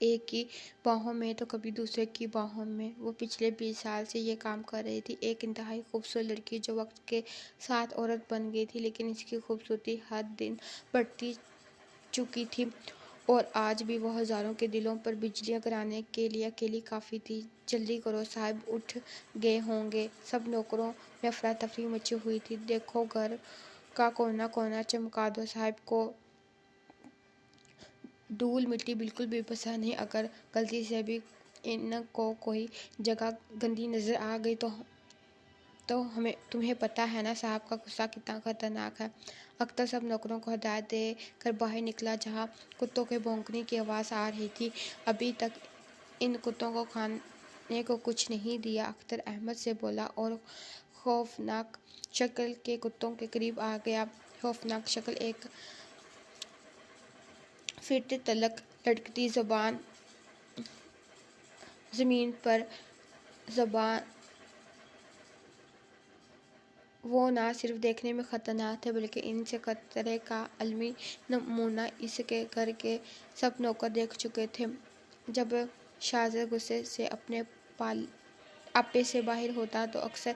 ایک کی باہوں میں تو کبھی دوسرے کی باہوں میں۔ وہ پچھلے 20 سال سے یہ کام کر رہی تھی، ایک انتہائی خوبصورت لڑکی جو وقت کے ساتھ عورت بن گئی تھی، لیکن اس کی خوبصورتی ہر دن بڑھتی چکی تھی اور آج بھی وہ ہزاروں کے دلوں پر بجلیاں گرانے کے لیے اکیلی کافی تھی۔ جلدی کرو، صاحب اٹھ گئے ہوں گے۔ سب نوکروں میں افراتفری مچی ہوئی تھی۔ دیکھو گھر کا کونا کونا چمکا دو، صاحب کو دھول مٹی بالکل بھی پسند نہیں۔ اگر غلطی سے بھی ان کو کوئی جگہ گندی نظر آ گئی تو تمہیں پتہ ہے نا صاحب کا غصہ کتنا خطرناک ہے۔ اختر سب نوکروں کو ہدایت دے کر باہر نکلا جہاں کتوں کے بھونکنے کی آواز آ رہی تھی۔ ابھی تک ان کتوں کو کھانے کو کچھ نہیں دیا، اختر احمد سے بولا اور خوفناک شکل کے کتوں کے قریب آ گیا۔ خوفناک شکل، ایک فٹ تلک لٹکتی زبان زمین پر، زبان وہ نہ صرف دیکھنے میں خطرناک تھے بلکہ ان سے خطرے کا عالمی نمونہ اس کے گھر کے سب نوکر دیکھ چکے تھے۔ جب شاہزادہ غصے سے اپنے آپے سے باہر ہوتا تو اکثر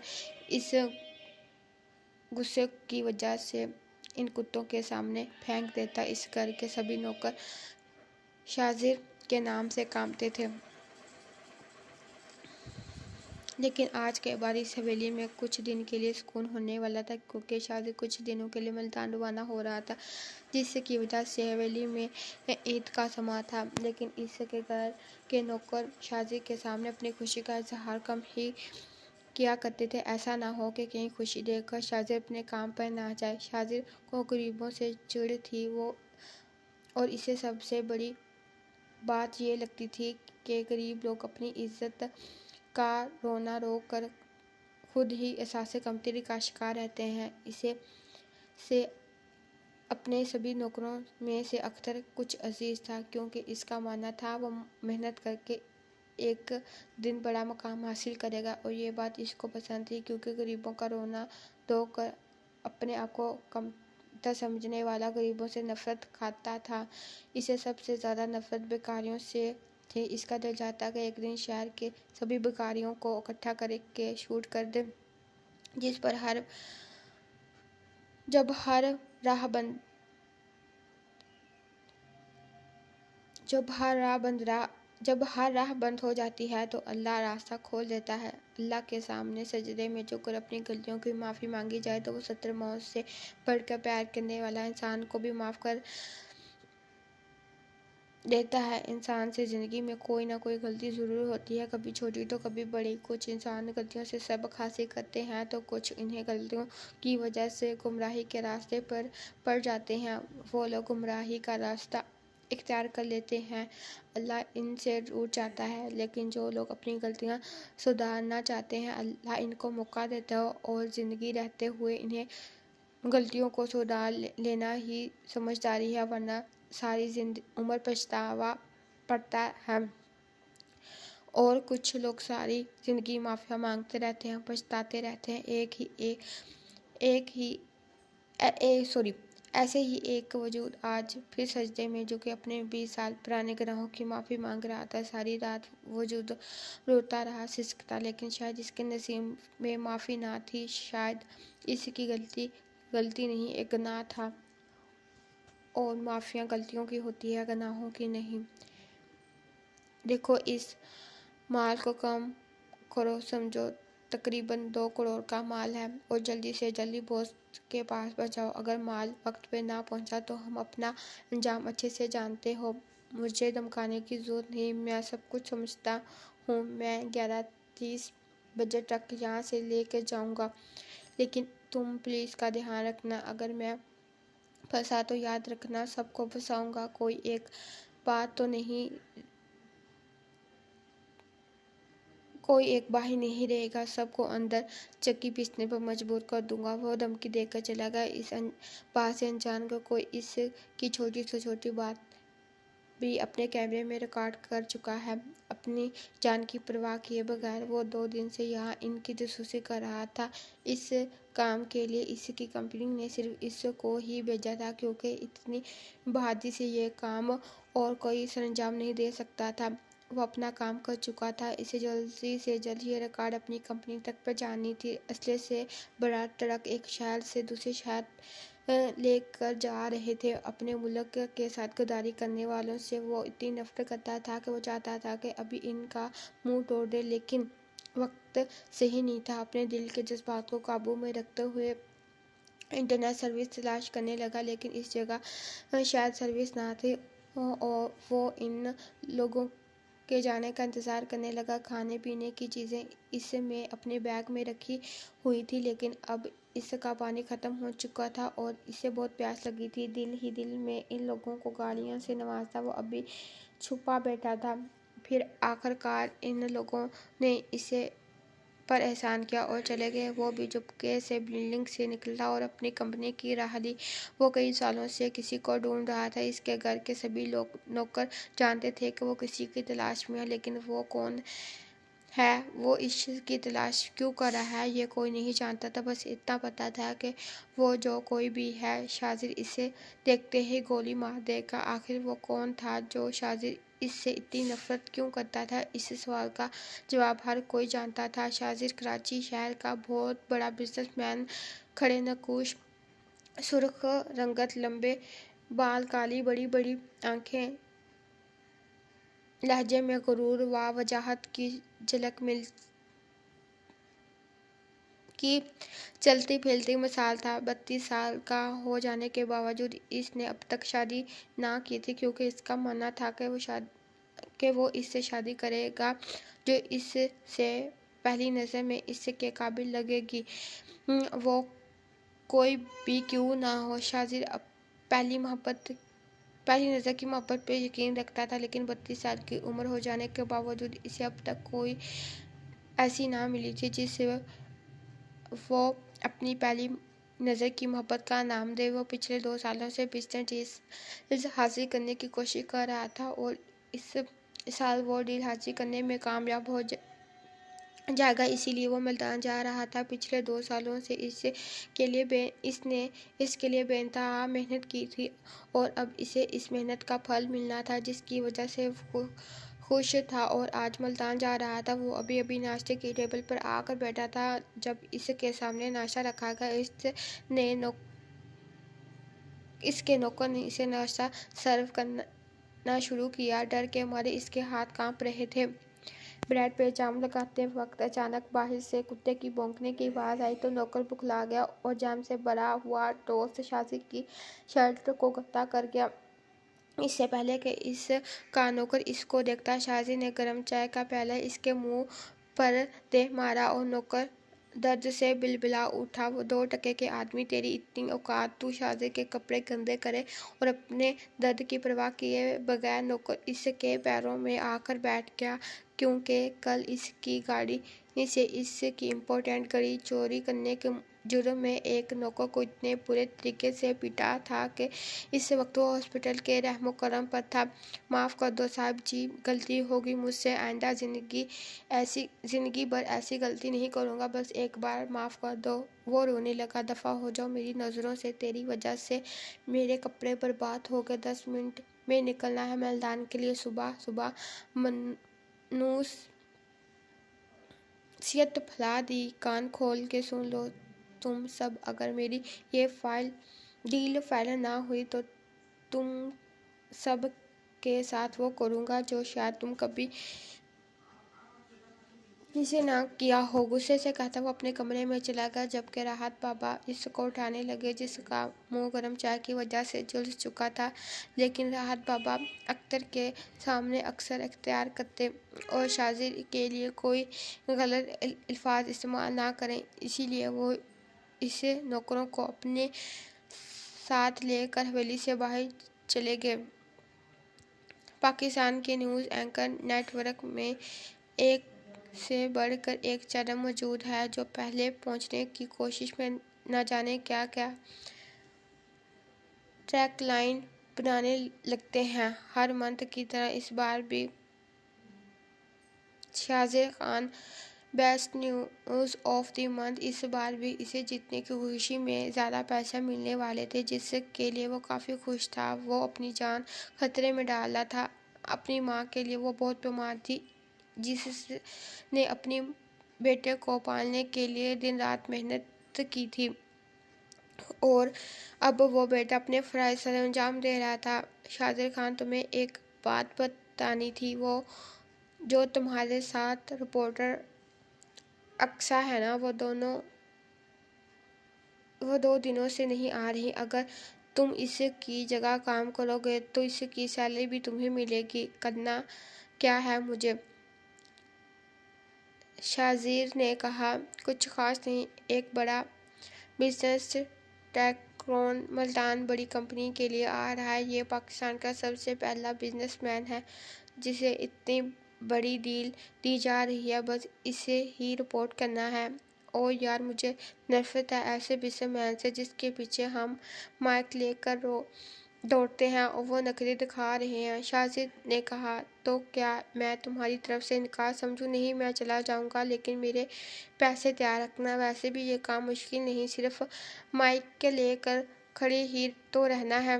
اس غصے کی وجہ سے ان کتوں کے سامنے پھینک دیتا۔ اس گھر کے سبھی نوکر شاہزادے کے نام سے کانپتے تھے۔ لیکن آج کے بعد اس حویلی میں کچھ دن کے لیے سکون ہونے والا تھا، کیونکہ شاہزادہ کچھ دنوں کے لیے ملتان روانہ ہو رہا تھا، جس کی وجہ سے حویلی میں عید کا سماں تھا۔ لیکن اس کے گھر کے نوکر شاہزادے کے سامنے اپنی خوشی کا اظہار کم ہی کیا کرتے تھے۔ ایسا نہ ہو کہ کہیں خوشی دیکھ کر شاہزادہ اپنے کام پر نہ جائے۔ شاہزادے کو غریبوں سے چڑ تھی اور اسے سب سے بڑی بات یہ لگتی تھی کہ غریب لوگ اپنی عزت کا رونا رو کر خود ہی احساس کمتری کا شکار رہتے ہیں۔ اسے سے اپنے سبھی نوکروں میں سے اختر کچھ عزیز تھا، کیونکہ اس کا ماننا تھا وہ محنت کر کے ایک دن بڑا مقام حاصل کرے گا، اور یہ بات اس کو پسند تھی کیونکہ غریبوں کا رونا رو کر اپنے آپ کو کمتر سمجھنے والا غریبوں سے نفرت کھاتا تھا۔ اسے سب سے زیادہ نفرت بھکاریوں سے تھی۔ اس کا دل چاہتا کہ ایک دن شہر کے سبھی بھکاریوں کو اکٹھا کر کے شوٹ کر دے، جس پر جب ہر راہ بند ہو جاتی ہے تو اللہ راستہ کھول دیتا ہے۔ اللہ کے سامنے سجدے میں جھک کر اپنی غلطیوں کی معافی مانگی جائے تو وہ 70 موت سے بڑھ کر پیار کرنے والا انسان کو بھی معاف کر دیتا ہے۔ انسان سے زندگی میں کوئی نہ کوئی غلطی ضرور ہوتی ہے، کبھی چھوٹی تو کبھی بڑی۔ کچھ انسان غلطیوں سے سبق حاصل کرتے ہیں تو کچھ انہیں غلطیوں کی وجہ سے گمراہی کے راستے پر پڑ جاتے ہیں۔ وہ لوگ گمراہی کا راستہ اختیار کر لیتے ہیں، اللہ ان سے دور جاتا ہے، لیکن جو لوگ اپنی غلطیاں سدھارنا چاہتے ہیں اللہ ان کو موقع دیتا ہے اور زندگی رہتے ہوئے انہیں غلطیوں کو سدھار لینا ہی سمجھداری ہے، ورنہ ساری عمر پچھتاوا پڑتا ہے۔ اور کچھ لوگ ساری زندگی معافی مانگتے رہتے ہیں، پچھتاتے رہتے ہیں۔ ایسے ہی ایک وجود آج پھر سجدے میں جھکے اپنے 20 سال پرانے گناہوں کی معافی مانگ رہا تھا۔ ساری رات وجود روتا رہا، سسکتا، لیکن شاید اس کے نصیب میں معافی نہ تھی، شاید اس کی غلطی نہیں، ایک گناہ تھا، اور معافیاں غلطیوں کی ہوتی ہیں، گناہوں کی نہیں۔ دیکھو اس مال کو کم کرو، سمجھو تقریباً 2 کروڑ کا مال ہے، اور جلدی سے جلدی باس کے پاس پہنچاؤ۔ اگر مال وقت پہ نہ پہنچا تو ہم اپنا انجام اچھے سے جانتے ہو، مجھے دھمکانے کی ضرورت نہیں، میں سب کچھ سمجھتا ہوں۔ میں 11:30 بجے ٹرک یہاں سے لے کے جاؤں گا، لیکن تم پولیس کا دھیان رکھنا، اگر میں پھنسا تو یاد رکھنا سب کو پھنساؤں گا، کوئی ایک باہر نہیں رہے گا، سب کو اندر چکی پیسنے پر مجبور کر دوں گا۔ وہ دھمکی دے کر چلا گیا۔ اس بات سے انجان کو کوئی اس کی چھوٹی سے چھوٹی بات بھی اپنے کیمرے میں ریکارڈ کر چکا ہے۔ اپنی جان کی پرواہ کیے بغیر وہ 2 دن سے یہاں ان کی جاسوسی کر رہا تھا۔ اس کام کے لیے اس کی کمپنی نے صرف اس کو ہی بھیجا تھا کیونکہ اتنی بہادری سے یہ کام اور کوئی سرانجام نہیں دے سکتا تھا۔ وہ اپنا کام کر چکا تھا، اسے جلدی سے جلد یہ ریکارڈ اپنی کمپنی تک پہنچانی تھی۔ اسلحے سے بڑا ٹرک ایک شہر سے دوسرے شہر لے کر جا رہے تھے۔ اپنے ملک کے ساتھ غداری کرنے والوں سے وہ اتنی نفرت کرتا تھا کہ وہ چاہتا تھا کہ ابھی ان کا منہ توڑ دے، لیکن وقت صحیح نہیں تھا۔ اپنے دل کے جذبات کو قابو میں رکھتے ہوئے انٹرنیٹ سروس تلاش کرنے لگا، لیکن اس جگہ شاید سروس نہ تھی، اور وہ ان لوگوں کے جانے کا انتظار کرنے لگا۔ کھانے پینے کی چیزیں اس میں اپنے بیگ میں رکھی ہوئی تھی، لیکن اب اس کا پانی ختم ہو چکا تھا اور اسے بہت پیاس لگی تھی۔ دل ہی دل میں ان لوگوں کو گالیوں سے نوازتا وہ ابھی چھپا بیٹھا تھا۔ پھر آخرکار ان لوگوں نے اسے پر احسان کیا اور چلے گئے۔ وہ بھی چپکے سے بلڈنگ سے نکلا اور اپنی کمپنی کی راہ لی۔ وہ کئی سالوں سے کسی کو ڈھونڈ رہا تھا۔ اس کے گھر کے سبھی نوکر جانتے تھے کہ وہ کسی کی تلاش میں ہے، لیکن وہ کون ہے، وہ اس کی تلاش کیوں کر رہا ہے، یہ کوئی نہیں جانتا تھا۔ بس اتنا پتا تھا کہ وہ جو کوئی بھی ہے، شاذر اسے دیکھتے ہی گولی مار دے گا۔ آخر وہ کون تھا جو شاذر اس سے اتنی نفرت کیوں کرتا تھا؟ اس سوال کا جواب ہر کوئی جانتا تھا۔ شاذر کراچی شہر کا بہت بڑا بزنس مین، کھڑے نقوش، سرخ رنگت، لمبے بال، کالی بڑی بڑی آنکھیں، لہجے میں غرور و وجاہت کی جھلک کی چلتی پھرتی مثال تھا۔ 32 سال کا ہو جانے کے باوجود اس نے اب تک شادی نہ کی تھی، کیونکہ اس کا ماننا تھا کہ وہ اس سے شادی کرے گا جو اس سے پہلی نظر میں اس کے قابل لگے گی، وہ کوئی بھی کیوں نہ ہو۔ شاذر پہلی نظر کی محبت پہ یقین رکھتا تھا، لیکن 32 سال کی عمر ہو جانے کے باوجود اسے اب تک کوئی ایسی نہ ملی تھی جسے وہ اپنی پہلی نظر کی محبت کا نام دے۔ وہ پچھلے 2 سالوں سے بزنس ڈیل حاصل کرنے کی کوشش کر رہا تھا اور اس سال وہ ڈیل حاصل کرنے میں کامیاب ہو جائے گا، اسی لیے وہ ملتان جا رہا تھا۔ پچھلے 2 سالوں سے اس نے اس کے لیے بے انتہا محنت کی تھی اور اب اسے اس محنت کا پھل ملنا تھا، جس کی وجہ سے وہ خوش تھا اور آج ملتان جا رہا تھا۔ وہ ابھی ناشتے کی ٹیبل پر آ کر بیٹھا تھا۔ جب اس کے سامنے ناشتہ رکھا گیا، اس کے نوکر نے اسے ناشتہ سرو کرنا شروع کیا۔ ڈر کے مارے اس کے ہاتھ کانپ رہے تھے۔ بریڈ پہ جام لگاتے وقت اچانک باہر سے کتے کی بھونکنے کی آواز آئی تو نوکر بکھلا گیا اور جام سے بھرا ہوا ٹوسٹ شاذر کی شرٹ کو غطا کر گیا۔ اس سے پہلے کہ اس کا نوکر اس کو دیکھتا، شاذر نے گرم چائے کا پیالہ اس کے منہ پر دے مارا اور نوکر درد سے بلبلا اٹھا۔ 2 ٹکے کے آدمی، تیری اتنی اوقات، تو شاذر کے کپڑے گندے کرے اور اپنے درد کی پرواہ کیے بغیر نوکر اس کے پیروں میں آ کر بیٹھ گیا، کیونکہ کل اس کی گاڑی سے اس کی امپورٹڈ گھڑی چوری کرنے کے جرم میں ایک نوکر کو اتنے برے طریقے سے پیٹا تھا کہ اس وقت وہ ہاسپٹل کے رحم و کرم پر تھا۔ معاف کر دو صاحب جی، غلطی ہو گئی مجھ سے، آئندہ زندگی بھر ایسی غلطی نہیں کروں گا، بس ایک بار معاف کر دو۔ وہ رونے لگا، دفع ہو جاؤ میری نظروں سے، تیری وجہ سے میرے کپڑے برباد ہو گئے۔ 10 منٹ میں نکلنا ہے میدان کے لیے۔ صبح منوسیت پھیلا دی، کان کھول کے سن لو تم سب، اگر میری یہ ڈیل فائنل نہ ہوئی تو تم سب کے ساتھ وہ کروں گا جو شاید تم کبھی کسی نے نہ کیا ہو۔ غصے سے کہتا وہ اپنے کمرے میں چلا گیا، جبکہ راحت بابا اس کو اٹھانے لگے، جس کا منہ گرم چائے کی وجہ سے جل چکا تھا۔ لیکن راحت بابا اختر کے سامنے اکثر اختیار کرتے اور شاذر کے لیے کوئی غلط الفاظ استعمال نہ کریں، اسی لیے وہ اس نوکروں کو اپنے ساتھ لے کر حویلی سے باہر چلے گئے۔ پاکستان کے نیوز اینکر نیٹ ورک میں ایک سے بڑھ کر ایک چینل موجود ہے جو پہلے پہنچنے کی کوشش میں نہ جانے کیا ٹریک لائن بنانے لگتے ہیں۔ ہر منتھ کی طرح اس بار بھی Shazar Khan best news of the month. اس بار بھی اسے جیتنے کی خوشی میں زیادہ پیسے ملنے والے تھے، جس کے لیے وہ کافی خوش تھا۔ وہ اپنی جان خطرے میں ڈالا تھا۔ اپنی ماں کے لیے وہ بہت بیمار تھی، جس نے اپنی بیٹے کو پالنے کے لیے دن رات محنت کی تھی، اور اب وہ بیٹا اپنے فرائض سر انجام دے رہا تھا۔ شازر خان، تمہیں ایک بات بتانی تھی، وہ جو تمہارے ساتھ رپورٹر اقصیٰ ہے نا، وہ 2 دنوں سے نہیں آ رہی۔ اگر تم اس کی جگہ کام کرو گے تو اس کی سیلری بھی تمہیں ملے گی۔ کرنا کیا ہے مجھے؟ شازر نے کہا، کچھ خاص نہیں، ایک بڑا بزنس ٹائکون ملتان بڑی کمپنی کے لیے آ رہا ہے۔ یہ پاکستان کا سب سے پہلا بزنس مین ہے جسے اتنی بڑی ڈیل دی جا رہی ہے، بس اسے ہی رپورٹ کرنا ہے۔ اوہ یار، مجھے نفرت ہے ایسے بزنس مین سے جس کے پیچھے ہم مائک لے کر دوڑتے ہیں اور وہ نخرے دکھا رہے ہیں۔ شازر نے کہا، تو کیا میں تمہاری طرف سے انکار سمجھوں؟ نہیں، میں چلا جاؤں گا، لیکن میرے پیسے تیار رکھنا۔ ویسے بھی یہ کام مشکل نہیں، صرف مائک لے کر کھڑے ہی تو رہنا ہے۔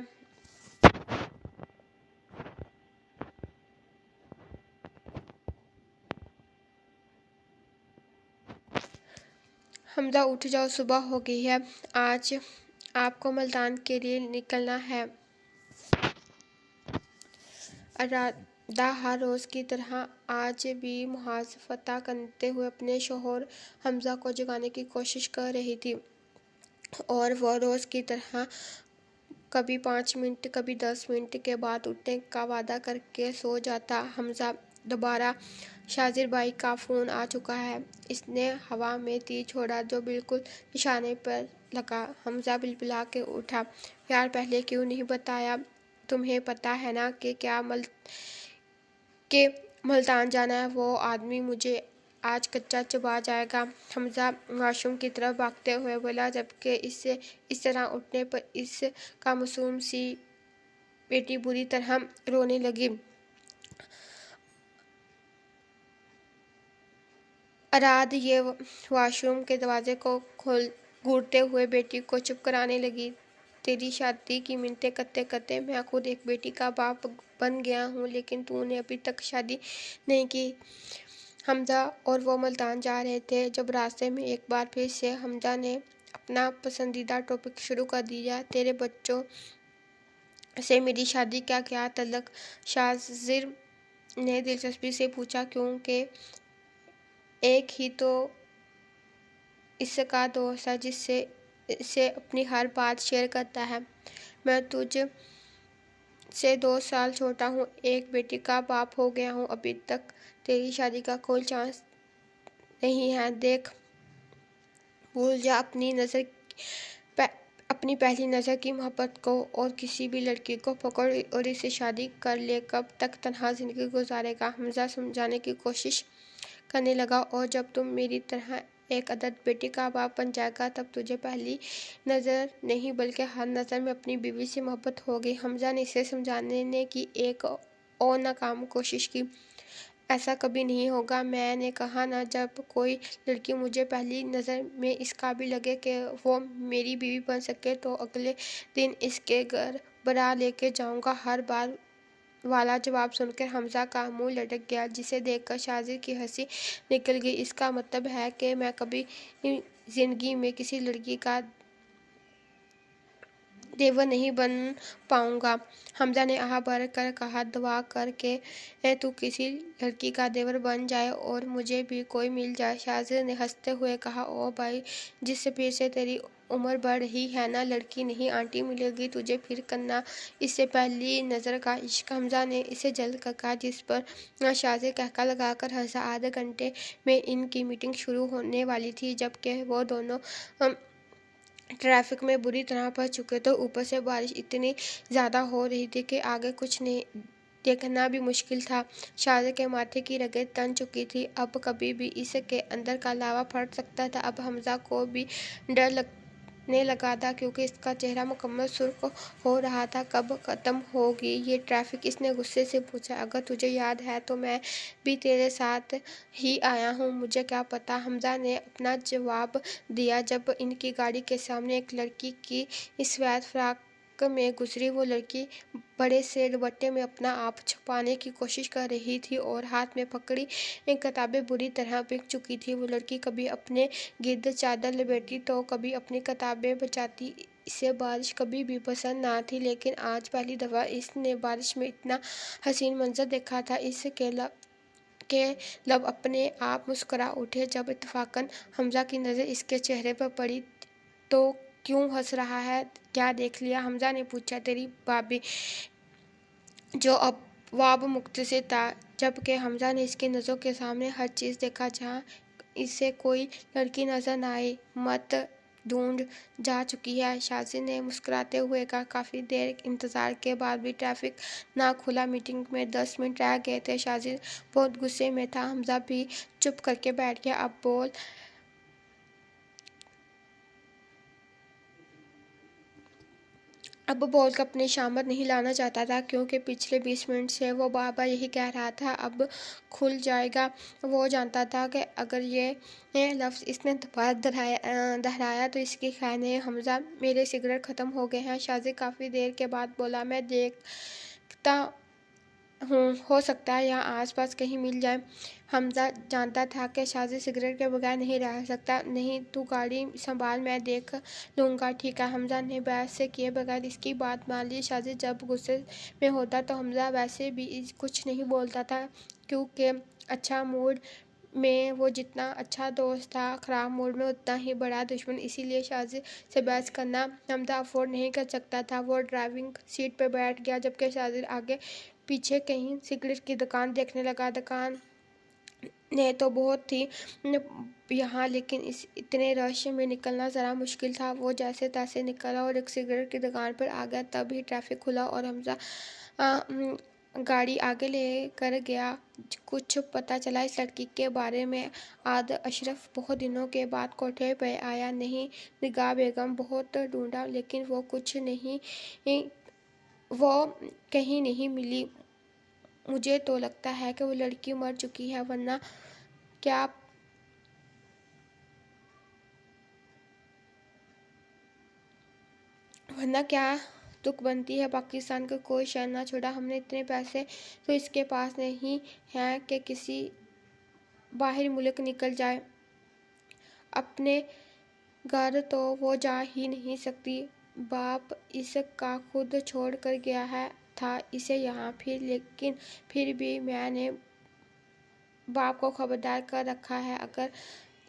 حمزہ، اٹھ جاؤ، صبح ہو گئی ہے، آج آپ کو ملتان کے لیے نکلنا ہے۔ ارادہ ہر روز کی طرح آج بھی محض فتح کرتے ہوئے اپنے شوہر حمزہ کو جگانے کی کوشش کر رہی تھی، اور وہ روز کی طرح کبھی 5 منٹ کبھی 10 منٹ کے بعد اٹھنے کا وعدہ کر کے سو جاتا۔ حمزہ، دوبارہ شازر بھائی کا فون آ چکا ہے۔ اس نے ہوا میں تیر چھوڑا جو بالکل نشانے پر لگا۔ حمزہ بلبلا کے اٹھا، یار پہلے کیوں نہیں بتایا؟ تمہیں پتہ ہے نا کہ ملتان جانا ہے؟ وہ آدمی مجھے آج کچا چبا جائے گا۔ حمزہ واش روم کی طرف بھاگتے ہوئے بولا، جبکہ اس طرح اٹھنے پر اس کا معصوم سی بیٹی بری طرح رونے لگی۔ اراد یہ واش روم کے دروازے کو گھورتے ہوئے بیٹی کو چپ کرانے لگی، تیری شادی کی منتیں کرتے کرتے میں خود ایک بیٹی کا باپ بن گیا ہوں، لیکن تو نے ابھی تک شادی نہیں کی۔ حمزہ اور وہ ملتان جا رہے تھے جب راستے میں ایک بار پھر سے حمزہ نے اپنا پسندیدہ ٹاپک شروع کر دیا، تیرے بچوں سے میری شادی کا کیا تعلق؟ شازر نے دلچسپی سے پوچھا، کیونکہ ایک ہی تو اس کا دوست ہے جس سے اپنی ہر بات شیئر کرتا ہے۔ میں تجھ سے 2 سال چھوٹا ہوں، ایک بیٹی کا باپ ہو گیا ہوں، ابھی تک تیری شادی کا کوئی چانس نہیں ہے۔ دیکھ، بھول جا اپنی پہلی نظر کی محبت کو اور کسی بھی لڑکی کو پکڑ اور اس سے شادی کر لے۔ کب تک تنہا زندگی گزارے گا؟ حمزہ سمجھانے کی کوشش کرنے لگا، اور جب تم میری طرح ایک عدد بیٹی کا باپ بن جائے گا تب تجھے پہلی نظر نہیں بلکہ ہر نظر میں اپنی بیوی سے محبت ہوگی۔ حمزہ نے اسے سمجھانے کی ایک اور ناکام کوشش کی، ایسا کبھی نہیں ہوگا، میں نے کہا نا، جب کوئی لڑکی مجھے پہلی نظر میں اس قابل لگے کہ وہ میری بیوی بن سکے تو اگلے دن اس کے گھر بارات لے کے جاؤں گا۔ ہر بار والا جواب سن کر حمزہ کا منہ لٹک گیا، جسے دیکھ کر شازر کی ہنسی نکل گئی۔ اس کا مطلب ہے کہ میں کبھی زندگی میں کسی لڑکی کا دیور نہیں بن پاؤں گا۔ حمزہ نے آہ بھر کر کہا، دعا کر کہ تو کسی لڑکی کا دیور بن جائے اور مجھے بھی کوئی مل جائے۔ شازر نے ہنستے ہوئے کہا، اوہ بھائی، جس پھر سے تیری عمر بڑھ رہی ہے نا، لڑکی نہیں آنٹی ملے گی تجھے پھر کرنا اس سے پہلی نظر کا عشق۔ حمزہ نے اسے جلد کر کہا، جس پر شازر قہقہہ لگا کر ہنسا۔ آدھے گھنٹے میں ان کی میٹنگ شروع ہونے والی تھی، جبکہ وہ دونوں ٹریفک میں بری طرح پھنس چکے تھے۔ اوپر سے بارش اتنی زیادہ ہو رہی تھی کہ آگے کچھ دیکھنا بھی مشکل تھا۔ شازر کے ماتھے کی رگیں تن چکی تھیں، اب کبھی بھی اس کے اندر کا لاوا پھٹ سکتا تھا۔ اب حمزہ کو بھی ڈر نے لگا تھا کیونکہ اس کا چہرہ مکمل سرخ ہو رہا تھا۔ کب ختم ہوگی یہ ٹریفک؟ اس نے غصے سے پوچھا۔ اگر تجھے یاد ہے تو میں بھی تیرے ساتھ ہی آیا ہوں۔ مجھے کیا پتا، حمزہ نے اپنا جواب دیا۔ جب ان کی گاڑی کے سامنے ایک لڑکی کی سفید فراق میں گزری۔ وہ لڑکی بڑے سے دوپٹے میں اپنا آپ چھپانے کی کوشش کر رہی تھی اور ہاتھ میں پکڑی کتابیں بری طرح بک چکی تھیں۔ وہ لڑکی کبھی اپنے گرد چادر لپیٹتی تو کبھی اپنی کتابیں بچاتی۔ اسے بارش کبھی بھی پسند نہ تھی، لیکن آج پہلی دفعہ اس نے بارش میں اتنا حسین منظر دیکھا تھا۔ اس کے لب اپنے آپ مسکرا اٹھے جب اتفاقاً حمزہ کی نظر اس کے چہرے پر پڑی۔ تو کیوں ہنس رہا ہے؟ کیا دیکھ لیا؟ حمزہ نے پوچھا۔ تیری بھابھی، جو ابواب مختصر تھا، جبکہ حمزہ نے اس کی نظروں کے سامنے ہر چیز دیکھا جہاں اسے کوئی لڑکی نظر نہ آئی۔ مت ڈھونڈ جا چکی ہے، شاذد نے مسکراتے ہوئے کہا۔ کافی دیر انتظار کے بعد بھی ٹریفک نہ کھلا۔ میٹنگ میں 10 منٹ رہ گئے تھے۔ شاذد بہت غصے میں تھا۔ حمزہ بھی چپ کر کے بیٹھ گیا۔ اب بول کر اپنی شامت نہیں لانا چاہتا تھا، کیونکہ پچھلے 20 منٹ سے وہ بار بار یہی کہہ رہا تھا، اب کھل جائے گا۔ وہ جانتا تھا کہ اگر یہ لفظ اس نے دوبارہ دہرایا تو اس کی خیر نہیں۔ حمزہ، میرے سگریٹ ختم ہو گئے ہیں، شاذد کافی دیر کے بعد بولا۔ میں دیکھتا ہوں، ہو سکتا ہے یہاں آس پاس کہیں مل جائیں۔ حمزہ جانتا تھا کہ شاذد سگریٹ کے بغیر نہیں رہ سکتا۔ نہیں، تو گاڑی سنبھال، میں دیکھ لوں گا۔ ٹھیک ہے۔ حمزہ نے بحث کیے بغیر اس کی بات مان لی۔ شاذد جب غصے میں ہوتا تو حمزہ ویسے بھی کچھ نہیں بولتا تھا، کیونکہ اچھا موڈ میں وہ جتنا اچھا دوست تھا، خراب موڈ میں اتنا ہی بڑا دشمن۔ اسی لیے شاذد سے بحث کرنا حمزہ افورڈ نہیں کر سکتا تھا۔ وہ ڈرائیونگ سیٹ پر بیٹھ گیا، جبکہ شاذد آگے پیچھے کہیں سگریٹ کی دکان دیکھنے لگا۔ دکان نے تو بہت تھی یہاں، لیکن اتنے رش میں نکلنا ذرا مشکل تھا۔ وہ جیسے تیسے نکلا اور ایک سگریٹ کی دکان پر آ گیا۔ تب ہی ٹریفک کھلا اور حمزہ گاڑی آگے لے کر گیا۔ کچھ پتہ چلا اس لڑکی کے بارے میں؟ آج اشرف بہت دنوں کے بعد کوٹھے پہ آیا۔ نہیں، نگاہ بیگم بہت ڈھونڈا، لیکن وہ کہیں نہیں ملی۔ مجھے تو لگتا ہے کہ وہ لڑکی مر چکی ہے، ورنہ کیا تک بنتی ہے؟ پاکستان کا کوئی شہر نہ چھوڑا۔ ہم نے اتنے پیسے تو اس کے پاس نہیں ہیں کہ کسی باہر ملک نکل جائے۔ اپنے گھر تو وہ جا ہی نہیں سکتی۔ باپ اس کا خود چھوڑ کر گیا تھا اسے یہاں، لیکن پھر بھی میں نے باپ کو خبردار کر رکھا ہے، اگر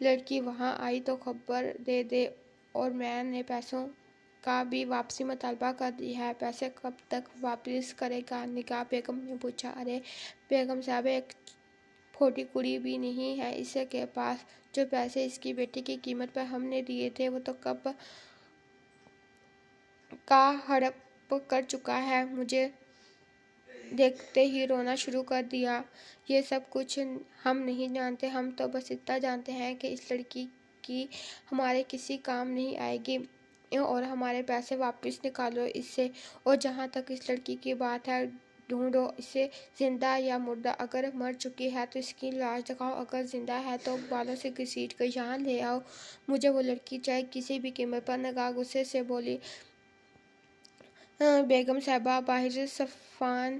لڑکی وہاں آئی تو خبر دے دے۔ اور میں نے پیسوں کا بھی واپسی مطالبہ کر دی ہے۔ پیسے کب تک واپس کرے گا؟ نگاہ بیگم نے پوچھا۔ ارے بیگم صاحبہ، ایک پھوٹی کڑی بھی نہیں ہے اس کے پاس۔ جو پیسے اس کی بیٹی کی قیمت پر ہم نے دیے تھے وہ تو کب کا ہڑپ کر چکا ہے۔ مجھے دیکھتے ہی رونا شروع کر دیا۔ یہ سب کچھ ہم نہیں جانتے، ہم تو بس اتنا جانتے ہیں کہ اس لڑکی کی ہمارے کسی کام نہیں آئے گی، اور ہمارے پیسے واپس نکالو اس سے۔ اور جہاں تک اس لڑکی کی بات ہے، ڈھونڈو اسے، زندہ یا مردہ۔ اگر مر چکی ہے تو اس کی لاش دکھاؤ، اگر زندہ ہے تو بالوں سے گھسیٹ کر یہاں لے آؤ۔ مجھے وہ لڑکی چاہیے، کسی بھی قیمت پر۔ نگاہ غصے سے بولی۔ بیگم صاحبہ، باہر صفوان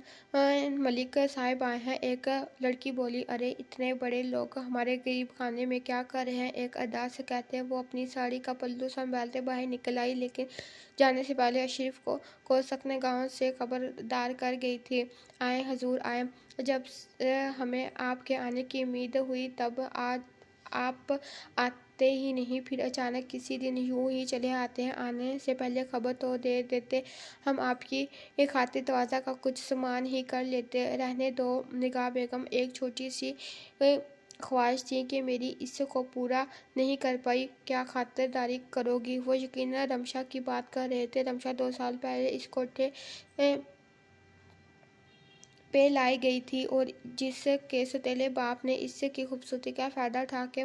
ملک صاحب آئے ہیں، ایک لڑکی بولی۔ ارے اتنے بڑے لوگ ہمارے غریب خانے میں کیا کر رہے ہیں؟ ایک ادا سے کہتے وہ اپنی ساڑی کا پلو سنبھالتے باہر نکل آئی، لیکن جانے سے پہلے اشرف کو کوسک نے گاؤں سے خبردار کر گئی تھی۔ آئیں حضور آئیں۔ جب ہمیں آپ کے آنے کی امید ہوئی تب آپ آتے ہی نہیں، پھر اچانک کسی دن یوں ہی چلے آتے ہیں۔ آنے سے پہلے خبر تو دے دیتے، ہم آپ کی خاطر تواضع کا کچھ سامان ہی کر لیتے۔ رہنے دو نگاہ بیگم، ایک چھوٹی سی خواہش تھی کہ میری اس کو پورا نہیں کر پائی، کیا خاطرداری کرو گی؟ وہ یقیناً رمشا کی بات کر رہے تھے۔ رمشا 2 سال پہلے اس کوٹھے پہ لائی گئی تھی، اور جس کے سوتیلے باپ نے اس کی خوبصورتی کا فائدہ اٹھا کے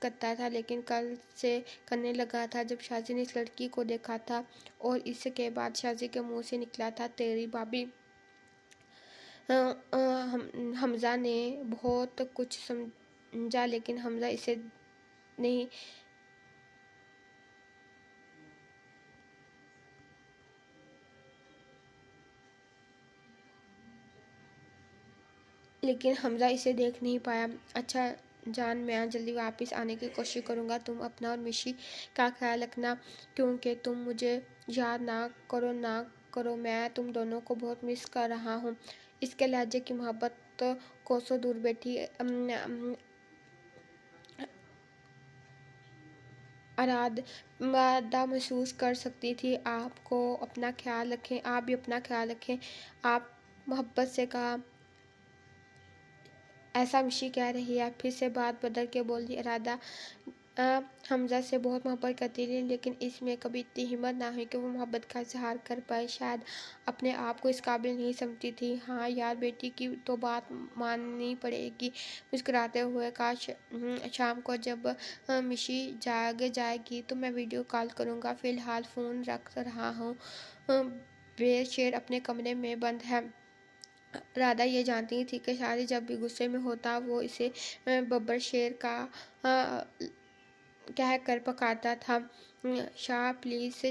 کرتا تھا لیکن کل سے کرنے لگا تھا جب شازی نے اس لڑکی کو دیکھا تھا۔ اور اس کے بعد شازی کے منہ سے نکلا تھا تیری بھابھی۔ حمزہ نے بہت کچھ سمجھا لیکن حمزہ اسے نہیں دیکھ نہیں پایا۔ اچھا جان، میں جلدی واپس آنے کی کوشش کروں گا۔ تم اپنا اور مشی کا خیال رکھنا کیونکہ تم مجھے یاد نہ کرو میں تم دونوں کو بہت مس کر رہا ہوں۔ اس کے لہجے کی محبت کوسوں دور بیٹھی ارادہ محسوس کر سکتی تھی۔ آپ بھی اپنا خیال رکھیں، آپ محبت سے کہا۔ ایسا مشی کہہ رہی ہے، پھر سے بات بدل کے بول دی ارادہ حمزہ سے بہت محبت کرتی تھی لیکن اس میں کبھی اتنی ہمت نہ ہوئی کہ وہ محبت کا اظہار کر پائے۔ شاید اپنے آپ کو اس قابل نہیں سمجھتی تھی۔ ہاں یار، بیٹی کی تو بات ماننی پڑے گی، مسکراتے ہوئے کہا۔ شام کو جب مشی جاگ جائے گی تو میں ویڈیو کال کروں گا، فی الحال فون رکھ رہا ہوں۔ شیر اپنے کمرے میں بند ہے۔ رادھا یہ جانتی تھی کہ شازی جب بھی غصے میں ہوتا وہ اسے ببر شیر کہہ کر پکارتا تھا۔ شاہ پلیز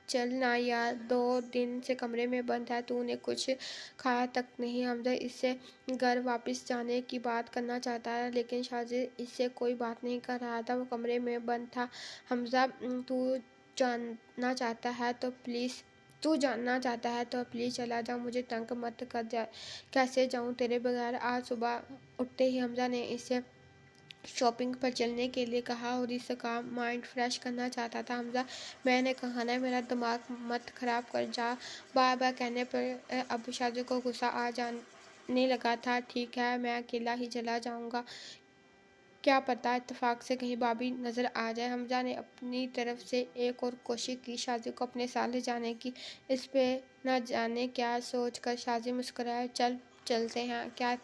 چل نا یار، 2 دن سے کمرے میں بند ہے، تو نے کچھ کھایا تک نہیں۔ حمزہ اس سے گھر واپس جانے کی بات کرنا چاہتا تھا لیکن شازی اس سے کوئی بات نہیں کر رہا تھا، وہ کمرے میں بند تھا۔ حمزہ تو جانا چاہتا ہے تو پلیز چلا جا، مجھے تنگ مت کر۔ کیسے جاؤں تیرے بغیر؟ آج صبح اٹھتے ہی حمزہ نے اسے شاپنگ پر چلنے کے لیے کہا اور اس کا مائنڈ فریش کرنا چاہتا تھا۔ حمزہ، میں نے کہا نا میرا دماغ مت خراب کر، جا۔ بار بار کہنے پر اب شازی کو غصہ آ جانے لگا تھا۔ ٹھیک ہے، میں اکیلا ہی چلا جاؤں گا، کیا پتا اتفاق سے کہیں بھابھی نظر آ جائے۔ حمزہ نے اپنی طرف سے ایک اور کوشش کی شازی کو اپنے ساتھ لے جانے کی۔ اس پہ نہ جانے کیا سوچ کر شازی مسکرائی۔ چل چلتے ہیں، کیا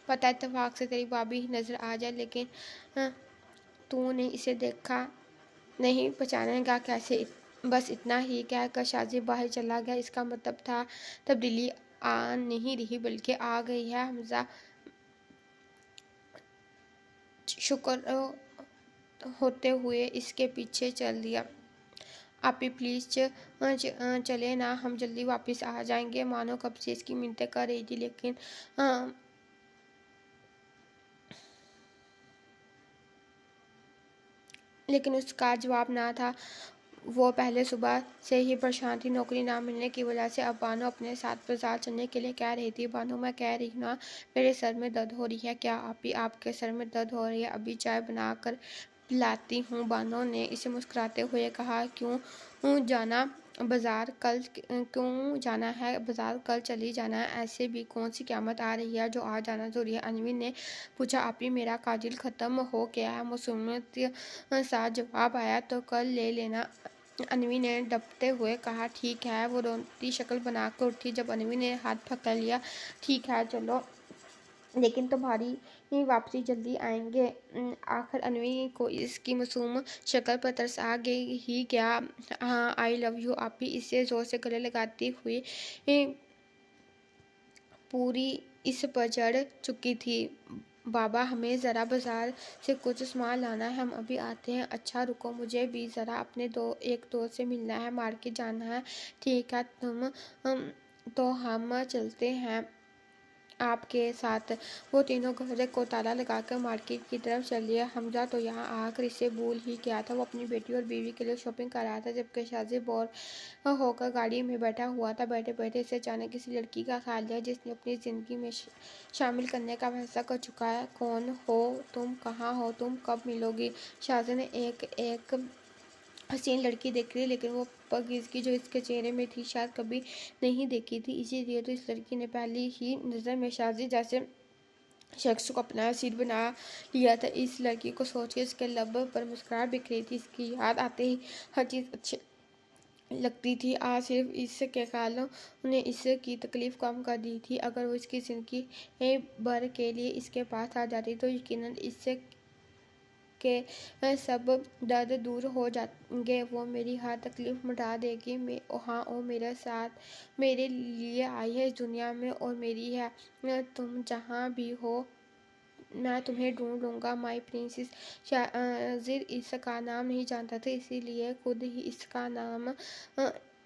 پتا اتفاق سے تیری بھابھی نظر آ جائے، لیکن تو نے اسے دیکھا نہیں، پہچانے گا کیسے؟ بس اتنا ہی کہہ کر شازی باہر چلا گیا۔ اس کا مطلب تھا تبدیلی آ نہیں رہی بلکہ آ گئی ہے۔ حمزہ شکر ہوتے ہوئے اس کے پیچھے چل دیا۔ آپی پلیز چلیں نا، ہم جلدی واپس آ جائیں گے۔ مانو کب سے اس کی منتیں کر رہی تھی لیکن اس کا جواب نہ تھا۔ وہ پہلے صبح سے ہی پریشان تھی نوکری نہ ملنے کی وجہ سے۔ اب بانو اپنے ساتھ بازار چلنے کے لیے کہہ رہی تھی۔ بانو، میں کہہ رہی ہوں نا میرے سر میں درد ہو رہی ہے۔ کیا آپی، آپ کے سر میں درد ہو رہی ہے؟ ابھی چائے بنا کر پلاتی ہوں۔ بانو نے اسے مسکراتے ہوئے کہا۔ کیوں جانا ہے بازار؟ کل چلی جانا ہے، ایسے بھی کون سی قیامت آ رہی ہے جو آج جانا ضروری ہے؟ انوی نے پوچھا۔ آپی میرا کاجل ختم ہو گیا ہے، معصومیت سا جواب آیا۔ تو کل لے لینا، انوی نے ڈپٹتے ہوئے کہا۔ ٹھیک ہے، وہ روتی شکل بنا کر اٹھی جب انوی نے ہاتھ پکڑ لیا۔ ٹھیک ہے چلو، لیکن تمہاری واپسی جلدی آئیں گے۔ آخر انوی کو اس کی معصوم شکل پر ترس آ ہی گیا۔ ہاں، آئی لو یو آپی، اسے زور سے گلے لگاتی ہوئی پوری اس پر چڑھ چکی تھی۔ بابا، ہمیں ذرا بازار سے کچھ سامان لانا ہے، ہم ابھی آتے ہیں۔ اچھا رکو، مجھے بھی ذرا اپنے ایک دوست سے ملنا ہے، مارکیٹ جانا ہے۔ ٹھیک ہے، تو ہم چلتے ہیں آپ کے ساتھ۔ وہ تینوں گھر کو تالا لگا کر مارکیٹ کی طرف چل دیے۔ حمزہ تو یہاں آ کر اسے بھول ہی گیا تھا۔ وہ اپنی بیٹی اور بیوی کے لیے شاپنگ کر رہا تھا جبکہ شازی بور ہو کر گاڑی میں بیٹھا ہوا تھا۔ بیٹھے بیٹھے اسے اچانک کسی لڑکی کا خیال آیا جس نے اپنی زندگی میں شامل کرنے کا فیصلہ کر چکا ہے۔ کون ہو تم؟ کہاں ہو تم؟ کب ملو گی؟ شازی نے ایک حسین لڑکی دیکھی تھی لیکن وہ پاکیزگی جو اس کے چہرے میں تھی شاید کبھی نہیں دیکھی تھی، اسی لیے تو اس لڑکی نے پہلی ہی نظر میں شازی جیسے شخص کو اپنا اسیر بنا لیا تھا۔ اس لڑکی کو سوچ کے اس کے لب پر مسکراہٹ بکھری تھی۔ اس کی یاد آتے ہی ہر چیز اچھی لگتی تھی۔ آج صرف اس کے خیالوں نے اس کی تکلیف کم کر دی تھی۔ اگر وہ اس کی زندگی بھر کے لیے اس کے پاس آ جاتی تو یقیناً اس سے کے سب درد دور ہو جائیں گے، وہ میری ہر تکلیف مٹا دے گی۔ ہاں، وہ میرے ساتھ میرے لیے آئی ہے اس دنیا میں اور میری ہے۔ تم جہاں بھی ہو میں تمہیں ڈھونڈ لوں گا۔ مائی پرنسس۔ شاذر اس کا نام نہیں جانتا تھا، اسی لیے خود ہی اس کا نام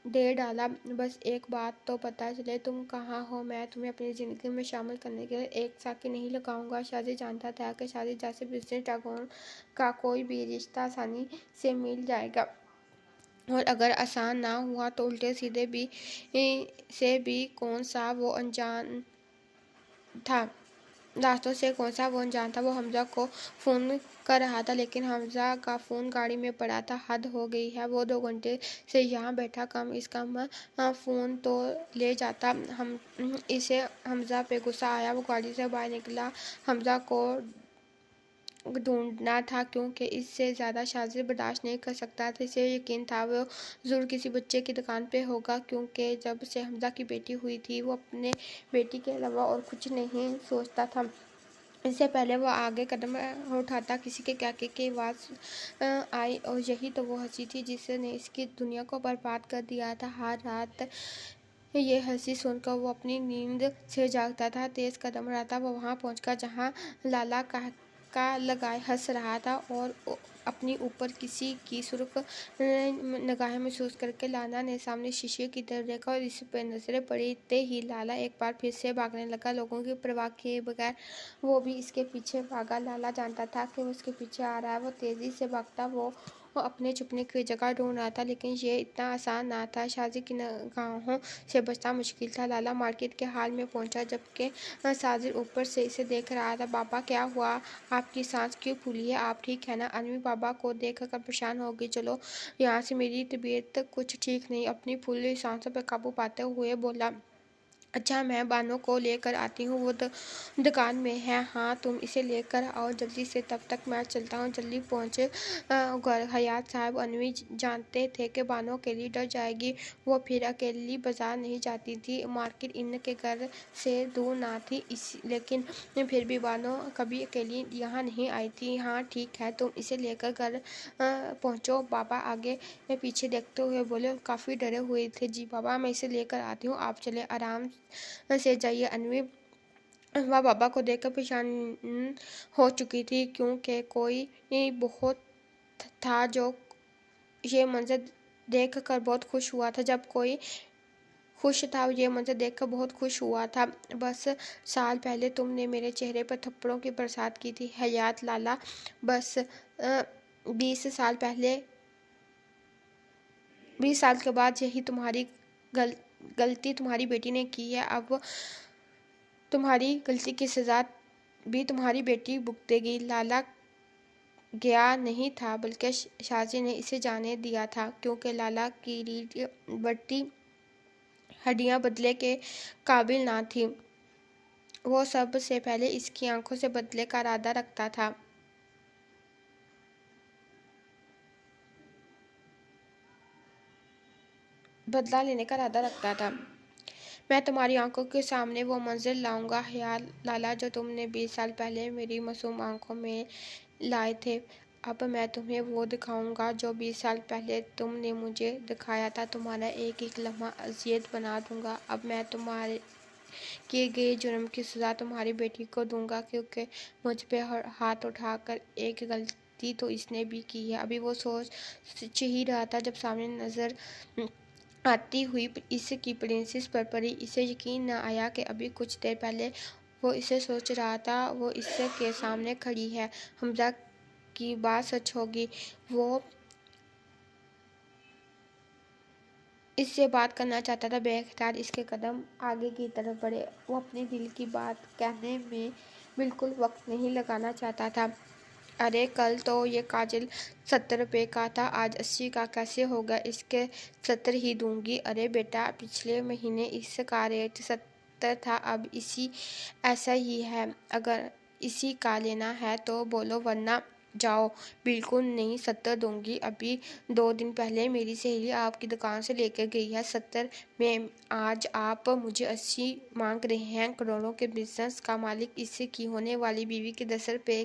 دے ڈالا۔ بس ایک بات تو پتہ چلے، تم کہاں ہو، میں تمہیں اپنی زندگی میں شامل کرنے کے لیے ایک سیکنڈ نہیں لگاؤں گا۔ شاذر جانتا تھا کہ شاذر جیسے بزنس ٹائکون کا کوئی بھی رشتہ آسانی سے مل جائے گا، اور اگر آسان نہ ہوا تو الٹے سیدھے سے بھی کون سا وہ انجان تھا۔ راستوں سے کون سا وہ انجان تھا۔ وہ حمزہ کو فون کر رہا تھا، لیکن حمزہ کا فون گاڑی میں پڑا تھا۔ حد ہو گئی ہے، وہ 2 گھنٹے سے یہاں بیٹھا، کم از کم فون تو لے جاتا۔ اسے حمزہ پہ غصہ آیا، وہ گاڑی سے باہر نکلا۔ حمزہ کو ڈھونڈنا تھا، کیونکہ اس سے زیادہ شاذر برداشت نہیں کر سکتا تھا۔ اسے یقین تھا وہ ضرور کسی بچے کی دکان پہ ہوگا، کیونکہ جب سے حمزہ کی بیٹی ہوئی تھی وہ اپنے بیٹی کے علاوہ اور کچھ نہیں سوچتا تھا۔ اس سے پہلے وہ آگے قدم اٹھاتا کسی کے کہکے کی آواز آئی، اور یہی تو وہ ہنسی تھی جس نے اس کی دنیا کو برباد کر دیا تھا۔ ہر رات یہ ہنسی سن کر وہ اپنی نیند سے جاگتا تھا، تیز قدم اٹھاتا۔ وہ وہاں پہنچ گیا جہاں لالا کہکا لگائے ہنس رہا تھا، اور اپنی اوپر کسی کی سرخ نگاہیں محسوس کر کے لالا نے سامنے شیشے کی طرف دیکھا، اور اس پہ نظریں پڑتے ہی لالا ایک بار پھر سے بھاگنے لگا، لوگوں کی پرواہ کیے بغیر۔ وہ بھی اس کے پیچھے بھاگا۔ لالا جانتا تھا کہ وہ اس کے پیچھے آ رہا ہے، وہ تیزی سے بھاگتا، وہ اپنے چھپنے کی جگہ ڈھونڈ رہا تھا، لیکن یہ اتنا آسان نہ تھا۔ شاذر کی نگاہوں سے بچنا مشکل تھا۔ لالا مارکیٹ کے ہال میں پہنچا، جبکہ شاذر اوپر سے اسے دیکھ رہا تھا۔ بابا، کیا ہوا؟ آپ کی سانس کیوں پھولی ہے؟ آپ ٹھیک ہیں نا؟ انوی بابا کو دیکھ کر پریشان ہو گئی۔ چلو یہاں سے، میری طبیعت کچھ ٹھیک نہیں۔ اپنی پھولی سانسوں پر قابو پاتے ہوئے بولا۔ اچھا، میں بانو کو لے کر آتی ہوں، وہ دکان میں ہے۔ ہاں، تم اسے لے کر آؤ جلدی سے، تب تک میں چلتا ہوں۔ جلدی پہنچ گھر حیات صاحب انوی جانتے تھے کہ بانو اکیلی ڈر جائے گی، وہ پھر اکیلی بازار نہیں جاتی تھی۔ مارکیٹ ان کے گھر سے دور نہ تھی، لیکن پھر بھی بانو کبھی اکیلی یہاں نہیں آئی تھی۔ ہاں ٹھیک ہے، تم اسے لے کر گھر پہنچو۔ بابا آگے پیچھے دیکھتے ہوئے بولے، کافی ڈرے ہوئے تھے۔ جی بابا، میں اسے لے کر آتی ہوں، آپ چلے آرام سے جائیے۔ انوی بابا کو دیکھ کر پریشان ہو چکی تھی، کیونکہ کوئی بہت تھا جو یہ منظر دیکھ کر بہت خوش ہوا تھا۔ جب کوئی خوش تھا، یہ منظر دیکھ کر بہت خوش ہوا تھا۔ 10 سال پہلے تم نے میرے چہرے پر تھپڑوں کی برسات کی تھی حیات لالا۔ بس 20 سال پہلے، 20 سال کے بعد یہی تمہاری غلطی تمہاری بیٹی نے کی ہے۔ اب تمہاری غلطی کی سزا بھی تمہاری بیٹی بھگتے گی۔ لالا گیا نہیں تھا، بلکہ شاذر نے اسے جانے دیا تھا، کیونکہ لالا کی ریڑھ بڑھتی ہڈیاں بدلے کے قابل نہ تھیں۔ وہ سب سے پہلے اس کی آنکھوں سے بدلے کا ارادہ رکھتا تھا۔ بدلہ لینے کا ارادہ رکھتا تھا۔ میں تمہاری آنکھوں کے سامنے وہ منظر لاؤں گا حیات لالا، جو تم نے 20 سال پہلے میری معصوم آنکھوں میں لائے تھے۔ اب میں تمہیں وہ دکھاؤں گا جو 20 سال پہلے تم نے مجھے دکھایا تھا۔ تمہارا ایک ایک لمحہ اذیت بنا دوں گا۔ اب میں تمہارے کیے گئے جرم کی سزا تمہاری بیٹی کو دوں گا، کیونکہ مجھ پہ ہاتھ اٹھا کر ایک غلطی تو اس نے بھی کی ہے۔ ابھی وہ سوچ ہی رہا تھا جب سامنے نظر آتی ہوئی اس کی پرنسس پر پڑی۔ اسے یقین نہ آیا کہ ابھی کچھ دیر پہلے وہ اسے سوچ رہا تھا، وہ اس کے سامنے کھڑی ہے۔ حمزہ کی بات سچ ہوگی، وہ اس سے بات کرنا چاہتا تھا۔ بے اختیار اس کے قدم آگے کی طرف بڑھے۔ وہ اپنے دل کی بات کہنے میں بالکل وقت نہیں لگانا چاہتا تھا۔ ارے کل تو یہ کاجل 70 روپے کا تھا، آج 80 کا کیسے ہوگا؟ اس کے 70 ہی دوں گی۔ ارے بیٹا، پچھلے مہینے اس کا ریٹ 70 تھا، اب ایسا ہی ہے۔ اگر اسی کا لینا ہے تو بولو، ورنہ جاؤ۔ بالکل نہیں، 70 دوں گی۔ ابھی 2 دن پہلے میری سہیلی آپ کی دکان سے لے کر گئی ہے 70 میں، آج آپ مجھے 80 مانگ رہے ہیں۔ کروڑوں کے بزنس کا مالک اس کی ہونے والی بیوی کے 10 روپے